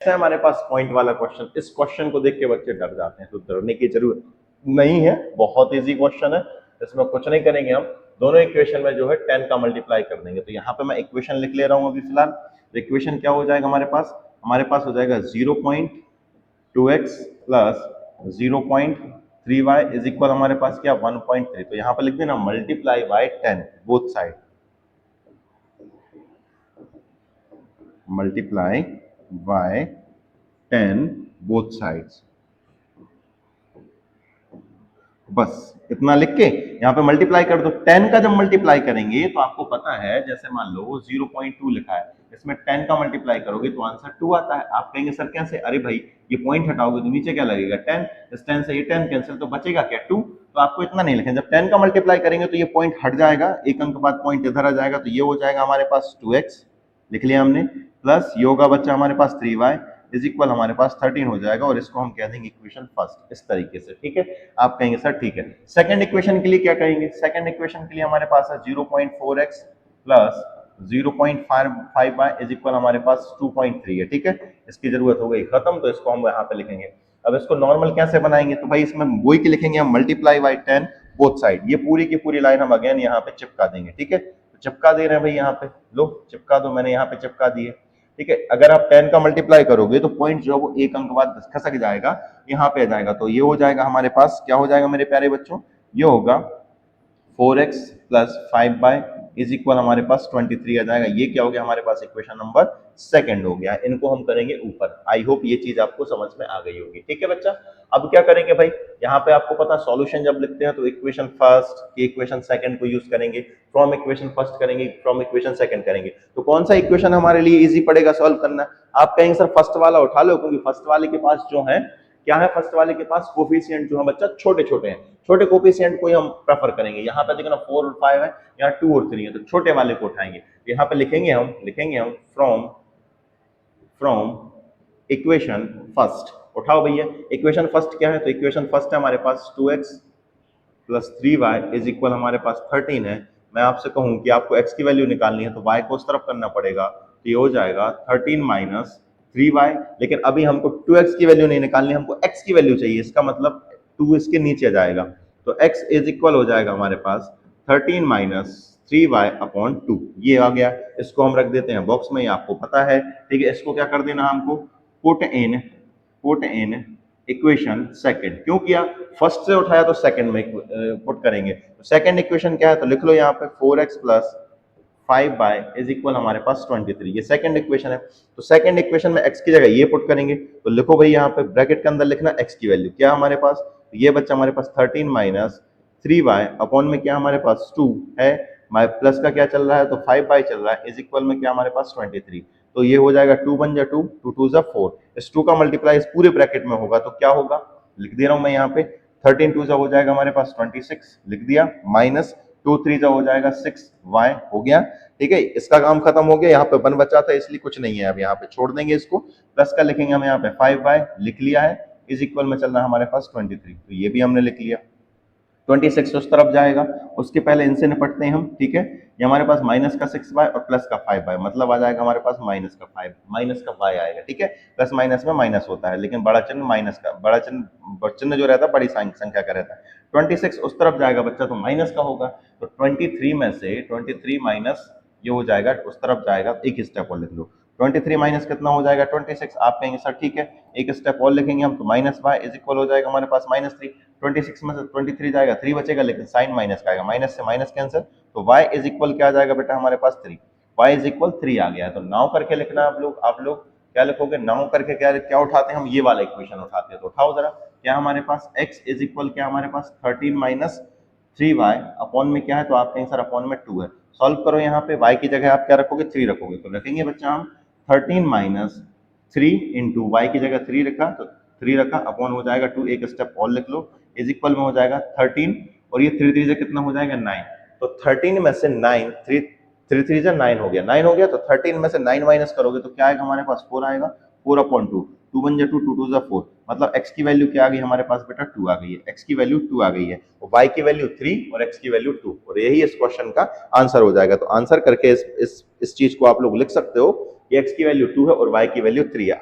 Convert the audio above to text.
है हमारे पास पॉइंट वाला क्वेश्चन। इस क्वेश्चन को देख के बच्चे डर जाते हैं, तो डरने की जरूरत नहीं है, बहुत इजी क्वेश्चन है। इसमें कुछ नहीं करेंगे, हम दोनों इक्वेशन में जो है 10 का मल्टीप्लाई कर देंगे। तो यहाँ पे मैं इक्वेशन लिख ले रहा हूँ अभी फिलहाल। तो इक्वेशन क्या हो जाएगा हमारे पास हो जाएगा 0.2x plus 0.3y is equal हमारे पास क्या 1.3। तो यहाँ पे लिख देना multiply by 10 both side, multiply by 10 both sides. बस इतना लिख के यहाँ पे मल्टीप्लाई कर दो। 10 का जब मल्टीप्लाई करेंगे तो आपको पता है, जैसे मान लो 0.2 लिखा है, इसमें 10 का मल्टीप्लाई करोगे तो आंसर 2 आता है। आप कहेंगे सर कैसे? अरे भाई ये पॉइंट हटाओगे तो नीचे क्या लगेगा 10, इस 10 से ये 10 कैंसिल, तो बचेगा क्या 2। तो आपको इतना नहीं लिखें, जब 10 का मल्टीप्लाई करेंगे तो ये पॉइंट हट जाएगा, एक अंक बाद पॉइंट इधर आ जाएगा, तो ये हो जाएगा हमारे पास 2x लिख लिया हमने, प्लस ये होगा बच्चा हमारे पास 3y इज इक्वल हमारे पास 13 हो जाएगा, और इसको हम कह देंगे इक्वेशन फर्स्ट, इस तरीके से। ठीक है, आप कहेंगे सर ठीक है। सेकंड इक्वेशन के लिए क्या कहेंगे? सेकंड इक्वेशन के लिए हमारे पास है 0.4x plus 0.5y is equal हमारे पास 2.3 है। ठीक है, इसकी जरूरत हो गई खत्म, तो इसको हम यहाँ पे लिखेंगे। अब इसको नॉर्मल कैसे बनाएंगे? तो भाई इसमें वही की लिखेंगे हम, मल्टीप्लाई बाई 10 बोथ साइड। ये पूरी की पूरी लाइन हम अगेन यहाँ पे चिपका देंगे। ठीक है, तो चिपका दे रहे हैं भाई, यहाँ पे लो चिपका दो, मैंने यहाँ पे चिपका दिए। ठीक है, अगर आप 10 का मल्टीप्लाई करोगे तो पॉइंट जो है वो एक अंक बाद खसक जाएगा, यहाँ पे आ जाएगा, तो ये हो जाएगा हमारे पास, क्या हो जाएगा मेरे प्यारे बच्चों, ये होगा 4x plus 5y is equal हमारे पास 23 आ जाएगा। ये क्या हो गया हमारे पास? इक्वेशन नंबर सेकंड हो गया। इनको हम करेंगे ऊपर। आई होप ये चीज आपको समझ में आ गई होगी। ठीक है बच्चा, अब क्या करेंगे भाई, यहाँ पे आपको पता सॉल्यूशन जब लिखते हैं तो इक्वेशन फर्स्ट की इक्वेशन सेकंड को यूज करेंगे, फ्रॉम इक्वेशन फर्स्ट करेंगे, फ्रॉम इक्वेशन सेकंड करेंगे। तो कौन सा इक्वेशन हमारे लिए इजी पड़ेगा सॉल्व करना? आप कहेंगे सर फर्स्ट वाला उठा लो, क्योंकि फर्स्ट वाले के पास जो है क्या है, फर्स्ट वाले के पास कोफिशिएंट जो है बच्चा छोटे छोटे हैं, छोटे कोफिशिएंट को ही हम प्रेफर करेंगे। यहाँ पे देखना 4 और 5 है, यहाँ 2 और 3 है, तो छोटे वाले को उठाएंगे। यहाँ पे लिखेंगे हम फ्रॉम इक्वेशन फर्स्ट। उठाओ भैया, इक्वेशन फर्स्ट क्या है? तो इक्वेशन फर्स्ट है हमारे पास 2x plus 3y is equal हमारे पास 13 है। मैं आपसे कहूं कि आपको x की वैल्यू निकालनी है तो y को उस तरफ करना पड़ेगा, तो ये हो जाएगा 13 माइनस 3y। लेकिन अभी हमको 2x की वैल्यू नहीं निकालनी, हमको x की वैल्यू चाहिए, इसका मतलब 2 इसके नीचे आ जाएगा, तो x इज इक्वल हो जाएगा हमारे पास 13 माइनस 3y अपॉन 2। ये आ गया, इसको हम रख देते हैं बॉक्स में, ये आपको पता है। ठीक है, इसको क्या कर देना हमको, पुट इन इक्वेशन सेकंड। क्यों किया? फर्स्ट से उठाया तो सेकंड में पुट करेंगे। तो सेकंड इक्वेशन क्या है? तो लिख लो यहाँ पे 4x plus 5y is equal हमारे पास 23। ये सेकंड इक्वेशन है। तो सेकंड इक्वेशन में x की जगह ये पुट करेंगे, तो लिखो भाई यहाँ पे ब्रैकेट के अंदर लिखना x की वैल्यू क्या हमारे पास, तो ये बच्चा हमारे पास 13 माइनस 3y अपॉन में क्या हमारे पास 2 है, प्लस का क्या चल रहा है, तो 5y चल रहा है, इज इक्वल में क्या हमारे पास 23। तो ये हो जाएगा 2 बन जा 2, 2 2 जा 4। इस 2 का मल्टीप्लाई इस पूरे ब्रैकेट में होगा, तो क्या होगा लिख दे रहा हूं मैं यहाँ पे, 13 2 जा हो जाएगा हमारे पास 26 लिख दिया, माइनस 2 3 जा हो जाएगा 6y हो गया। ठीक है, इसका काम खत्म हो गया। यहाँ पे 1 बचा था इसलिए कुछ नहीं है, अब यहाँ पे छोड़ देंगे इसको, प्लस का लिखेंगे हम यहाँ पे 5y लिख लिया है, इज इक्वल में चल रहा है हमारे पास 23। तो ये भी हमने लिख लिया। 26 उस तरफ जाएगा, उसके पहले इनसे निपटते हैं हम। ठीक है, ये हमारे पास माइनस का 6y और प्लस का 5y, मतलब आ जाएगा हमारे पास माइनस का y आएगा। ठीक है, प्लस माइनस में माइनस होता है, लेकिन बड़ा चिन्ह माइनस का, बड़ा चिन्ह जो रहता है बड़ी संख्या का रहता है। 26 उस तरफ जाएगा बच्चा, तो माइनस का होगा, तो 23 में से 23 माइनस ये हो जाएगा उस तरफ जाएगा, एक स्टेप और लिख लो। 23 माइनस कितना हो जाएगा 26। आप कहेंगे सर ठीक है, एक स्टेप और लिखेंगे हम, तो माइनस y इज इक्वल हो जाएगा हमारे पास -3। 26 में से 23 जाएगा, 3 बचेगा, लेकिन साइन माइनस का आएगा, माइनस से माइनस कैंसिल, तो y इज इक्वल क्या आ जाएगा बेटा हमारे पास 3। y इज इक्वल 3 आ गया है। तो नाउ करके लिखना आप लोग क्या लिखोगे, नाउ करके क्या उठाते हैं हम, ये वाला इक्वेशन उठाते हैं। तो उठाओ जरा, क्या हमारे पास x इज इक्वल क्या हमारे पास 13 माइनस 3y अपॉन में क्या है, तो आप कहेंगे सर अपॉन में 2 है। सॉल्व करो, यहाँ पे y की जगह आप क्या रखोगे 3 रखोगे, तो रखेंगे बच्चा हम 13 माइनस 3 इंटू वाई की जगह 3 रखा, तो 3 रखा अपॉन हो जाएगा 2, एक स्टेप और लिख लो, इज इक्वल में हो जाएगा 13, और ये 3 3 से कितना हो जाएगा 9। तो 13 में से 9 3 3 3 से 9 हो गया, 9 हो गया, तो 13 में से 9 माइनस करोगे तो क्या आएगा हमारे पास 4 आएगा, 4 अपॉन 2, 2 1 जा 2, 2 2 जा 4, मतलब x की वैल्यू क्या आ गई हमारे पास बेटा 2 आ गई है, x की वैल्यू 2 आ गई है, और y की वैल्यू 3 और x की वैल्यू 2, और यही इस क्वेश्चन का आंसर हो जाएगा। तो आंसर करके इस चीज को आप लोग लिख सकते हो, x की वैल्यू 2 है और y की वैल्यू 3 है।